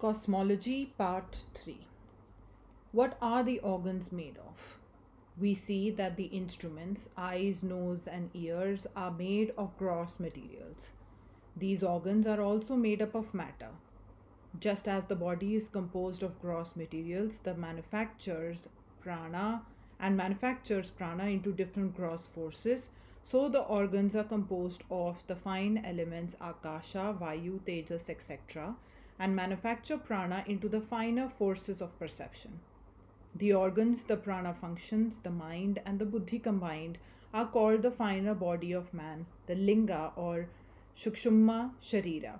Cosmology Part 3. What are the organs made of? We see that the instruments, eyes, nose, and ears, are made of gross materials. These organs are also made up of matter. Just as the body is composed of gross materials, the manufactures prana into different gross forces, so the organs are composed of the fine elements akasha, vayu, tejas, etc., and manufacture prana into the finer forces of perception. The organs, the prana functions, the mind, and the buddhi combined are called the finer body of man, the linga or shukshumma sharira.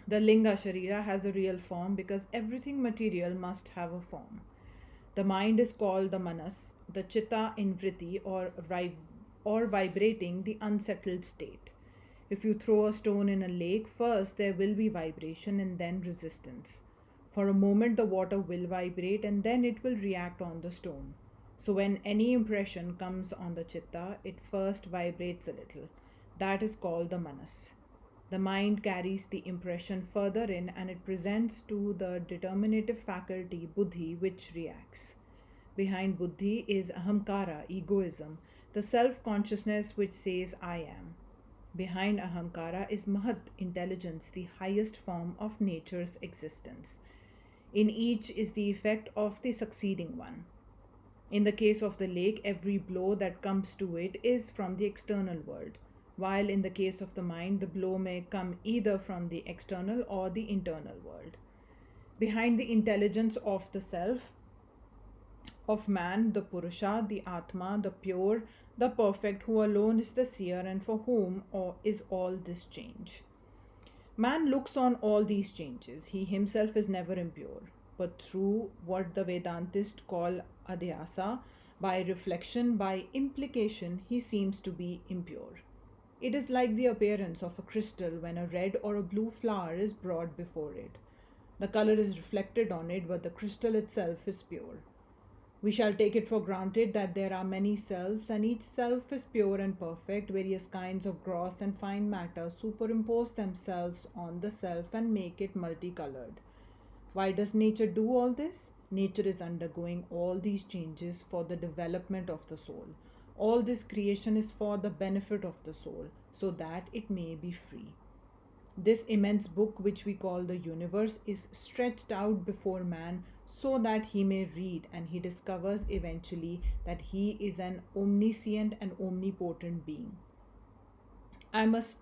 The linga sharira has a real form because everything material must have a form. The mind is called the manas, the chitta in vritti or vibrating, the unsettled state. If you throw a stone in a lake, first there will be vibration and then resistance. For a moment, the water will vibrate and then it will react on the stone. So, when any impression comes on the chitta, it first vibrates a little. That is called the manas. The mind carries the impression further in and it presents to the determinative faculty buddhi, which reacts. Behind buddhi is ahamkara, egoism, the self consciousness which says I am. Behind ahamkara is mahat, intelligence, the highest form of nature's existence. In each is the effect of the succeeding one. In the case of the lake, every blow that comes to it is from the external world, while in the case of the mind, the blow may come either from the external or the internal world. Behind the intelligence of the self, of man, the Purusha, the Atma, the pure, the perfect, who alone is the seer and for whom is all this change. Man looks on all these changes. He himself is never impure, but through what the Vedantists call adhyasa, by reflection, by implication, he seems to be impure. It is like the appearance of a crystal when a red or a blue flower is brought before it. The color is reflected on it, but the crystal itself is pure. We shall take it for granted that there are many selves, and each self is pure and perfect. Various kinds of gross and fine matter superimpose themselves on the self and make it multicolored. Why does nature do all this? Nature is undergoing all these changes for the development of the soul. All this creation is for the benefit of the soul, so that it may be free. This immense book, which we call the universe, is stretched out before man so that he may read, and he discovers eventually that he is an omniscient and omnipotent being. I must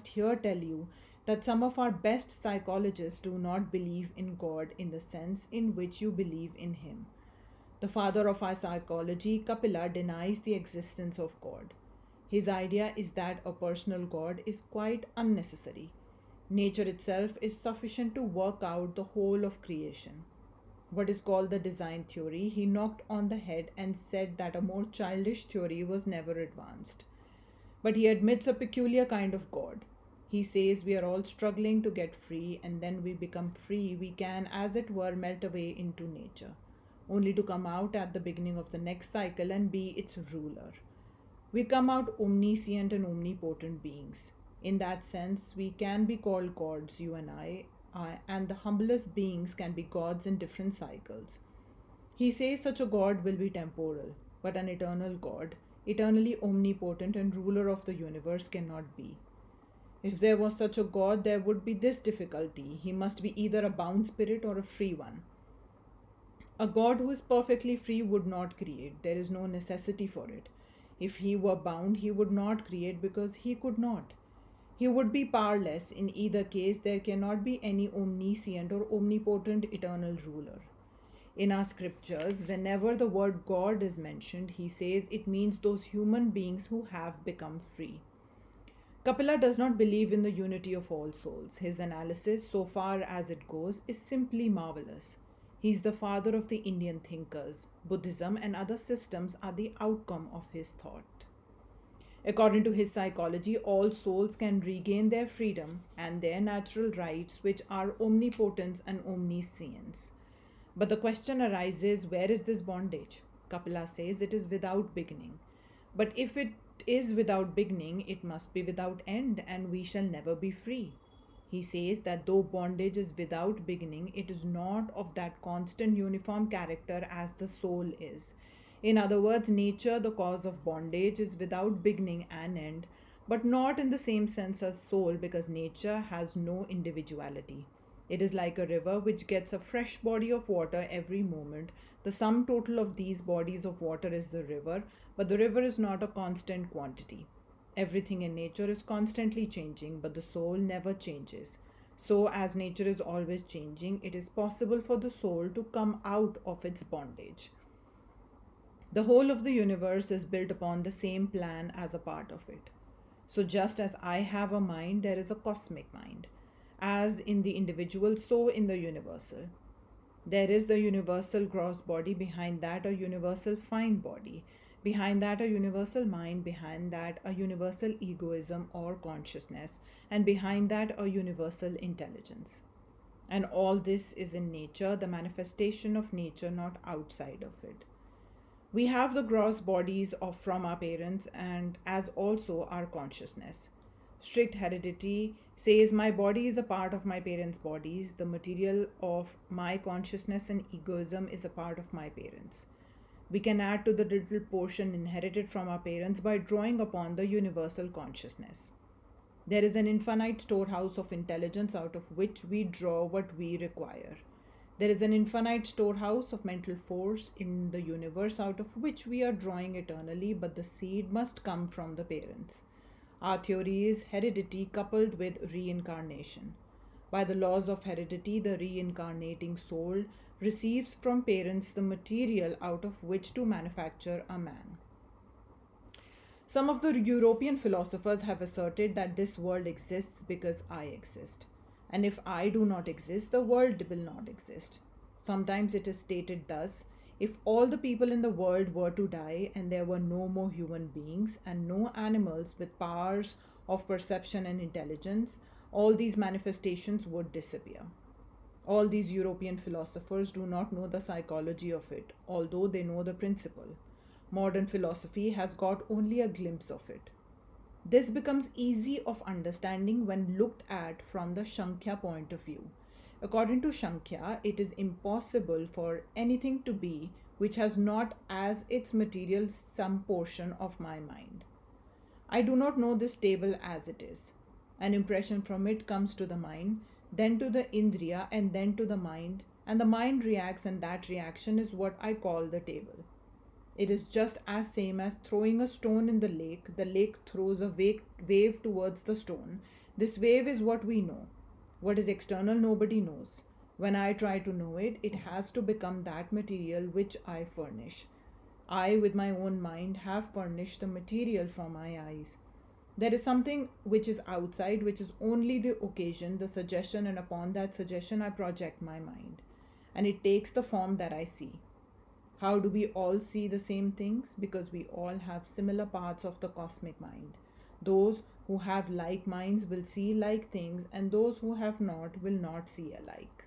here tell you that some of our best psychologists do not believe in God in the sense in which you believe in him. The father of our psychology, Kapila, denies the existence of God. His idea is that a personal God is quite unnecessary. Nature itself is sufficient to work out the whole of creation. What is called the design theory, he knocked on the head and said that a more childish theory was never advanced. But he admits a peculiar kind of God. He says we are all struggling to get free, and then we become free, we can, as it were, melt away into nature, only to come out at the beginning of the next cycle and be its ruler. We come out omniscient and omnipotent beings. In that sense, we can be called gods, you and I, and the humblest beings can be gods in different cycles. He says such a God will be temporal, but an eternal God, eternally omnipotent and ruler of the universe, cannot be. If there was such a God, there would be this difficulty: he must be either a bound spirit or a free one. A God who is perfectly free would not create. There is no necessity for it. If he were bound, he would not create because he could not. He would be powerless. In either case, there cannot be any omniscient or omnipotent eternal ruler. In our scriptures, whenever the word God is mentioned, he says it means those human beings who have become free. Kapila does not believe in the unity of all souls. His analysis, so far as it goes, is simply marvelous. He is the father of the Indian thinkers. Buddhism and other systems are the outcome of his thought. According to his psychology, all souls can regain their freedom and their natural rights, which are omnipotence and omniscience. But the question arises, where is this bondage? Kapila says it is without beginning. But if it is without beginning, it must be without end, and we shall never be free. He says that though bondage is without beginning, it is not of that constant uniform character as the soul is. In other words, nature, the cause of bondage, is without beginning and end, but not in the same sense as soul, because nature has no individuality. It is like a river which gets a fresh body of water every moment. The sum total of these bodies of water is the river, but the river is not a constant quantity. Everything in nature is constantly changing, but the soul never changes. So, as nature is always changing, it is possible for the soul to come out of its bondage. The whole of the universe is built upon the same plan as a part of it. So, just as I have a mind, there is a cosmic mind. As in the individual, so in the universal. There is the universal gross body, behind that, a universal fine body, behind that, a universal mind, behind that, a universal egoism or consciousness, and behind that, a universal intelligence. And all this is in nature, the manifestation of nature, not outside of it. We have the gross bodies of from our parents, and as also our consciousness. Strict heredity says my body is a part of my parents' bodies, the material of my consciousness and egoism is a part of my parents. We can add to the little portion inherited from our parents by drawing upon the universal consciousness. There is an infinite storehouse of intelligence out of which we draw what we require. There is an infinite storehouse of mental force in the universe out of which we are drawing eternally, but the seed must come from the parents. Our theory is heredity coupled with reincarnation. By the laws of heredity, the reincarnating soul receives from parents the material out of which to manufacture a man. Some of the European philosophers have asserted that this world exists because I exist. And if I do not exist, the world will not exist. Sometimes it is stated thus: if all the people in the world were to die and there were no more human beings and no animals with powers of perception and intelligence, all these manifestations would disappear. All these European philosophers do not know the psychology of it, although they know the principle. Modern philosophy has got only a glimpse of it. This becomes easy of understanding when looked at from the Sankhya point of view. According to Sankhya, it is impossible for anything to be which has not as its material some portion of my mind. I do not know this table as it is. An impression from it comes to the mind, then to the Indriya, and then to the mind, and the mind reacts, and that reaction is what I call the table. It is just as same as throwing a stone in the lake. The lake throws a wave towards the stone. This wave is what we know. What is external, nobody knows. When I try to know it, it has to become that material which I furnish. I, with my own mind, have furnished the material for my eyes. There is something which is outside, which is only the occasion, the suggestion, and upon that suggestion I project my mind. And it takes the form that I see. How do we all see the same things? Because we all have similar parts of the cosmic mind. Those who have like minds will see like things, and those who have not will not see alike.